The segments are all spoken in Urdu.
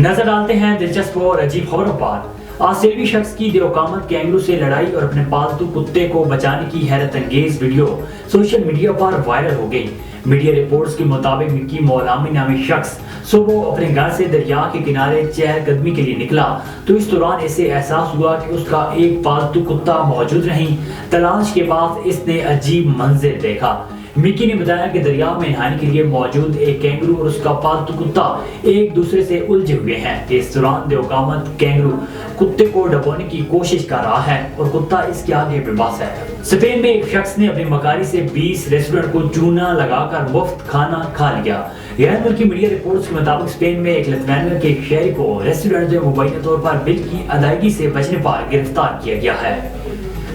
نظر ڈالتے ہیں دلچسپ اور عجیب خبروں پر۔ آسٹریلوی شخص کی دیوقامت کینگرو سے لڑائی اور اپنے پالتو کتے کو بچانے کی حیرت انگیز ویڈیو سوشل میڈیا پر وائرل ہو گئی۔ میڈیا رپورٹس کے مطابق مکی مولامی نامی شخص صبح اپنے گھر سے دریا کے کنارے چہل قدمی کے لیے نکلا تو اس دوران اسے احساس ہوا کہ اس کا ایک پالتو کتا موجود نہیں۔ تلاش کے بعد اس نے عجیب منظر دیکھا۔ مکی نے بتایا کہ دریا میں نہانے کے لیے موجود ایک کینگرو اور اس کا پالتو کتا ایک دوسرے سے الجھے ہوئے ہیں۔ اس دوران دیوقامت کینگرو کتے کو ڈبونے کی کوشش کر رہا ہے اور کتا اس کے آگے بے بس ہے۔ اسپین میں ایک شخص نے اپنی مکاری سے 20 ریسٹورنٹ کو چونا لگا کر مفت کھانا کھا لیا۔ غیر ملکی میڈیا رپورٹس کے مطابق اسپین میں ایک لتوینیا کے ایک شہری کو ریسٹورنٹ میں مبینہ طور پر بل کی ادائیگی سے بچنے پر گرفتار کیا گیا ہے۔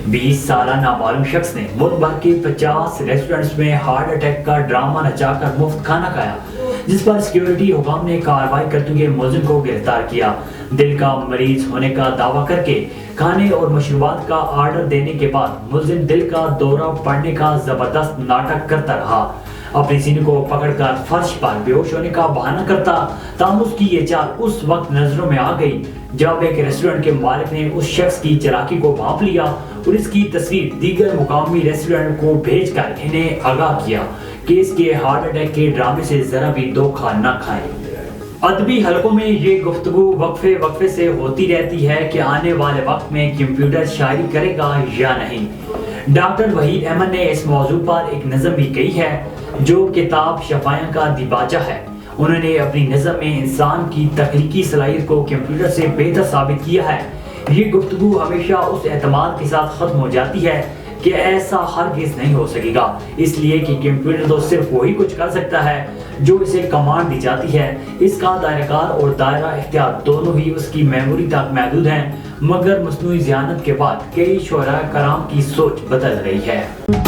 20 سالہ نامعلوم شخص نے ملک بھر کے 50 ریسٹورنٹس میں ہارٹ اٹیک کا ڈرامہ نچا کر مفت کھانا کھایا، جس پر سیکیورٹی حکام نے کارروائی کرتے ہوئے ملزم کو گرفتار کیا۔ دل کا مریض ہونے کا دعویٰ کر کے کھانے اور مشروبات کا آرڈر دینے کے بعد ملزم دل کا دورہ پڑنے کا زبردست ناٹک کرتا رہا۔ اپنی سینے کو پکڑ کر فرش پر بے ہوش ہونے کا بہانہ کرتا تاہم اس کی یہ چال اس وقت نظروں میں آ گئی جب ایک ریسٹورنٹ کے مالک نے اس شخص کی چالاکی کو بھانپ لیا اور اس کی تصویر دیگر مقامی ریسٹورنٹ کو بھیج کر انہیں آگاہ کیا کہ اس کے ہارٹ اٹیک کے ڈرامے سے ذرا بھی دھوکہ نہ کھائیں۔ ادبی حلقوں میں یہ گفتگو وقفے سے ہوتی رہتی ہے کہ آنے والے وقت میں کمپیوٹر شاعری کرے گا یا نہیں۔ ڈاکٹر وحید احمد نے اس موضوع پر ایک نظم بھی کہی ہے جو کتاب شفایاں کا دیباچہ ہے۔ انہوں نے اپنی نظم میں انسان کی تخلیقی صلاحیت کو کمپیوٹر سے بہتر ثابت کیا ہے۔ یہ گفتگو ہمیشہ اس اعتماد کے ساتھ ختم ہو جاتی ہے کہ ایسا ہرگز نہیں ہو سکے گا، اس لیے کہ کمپیوٹر تو صرف وہی کچھ کر سکتا ہے جو اسے کمانڈ دی جاتی ہے۔ اس کا دائرہ کار اور دائرہ اختیار دونوں ہی اس کی میموری تک محدود ہیں، مگر مصنوعی ذہانت کے بعد کئی شعراء کرام کی سوچ بدل رہی ہے۔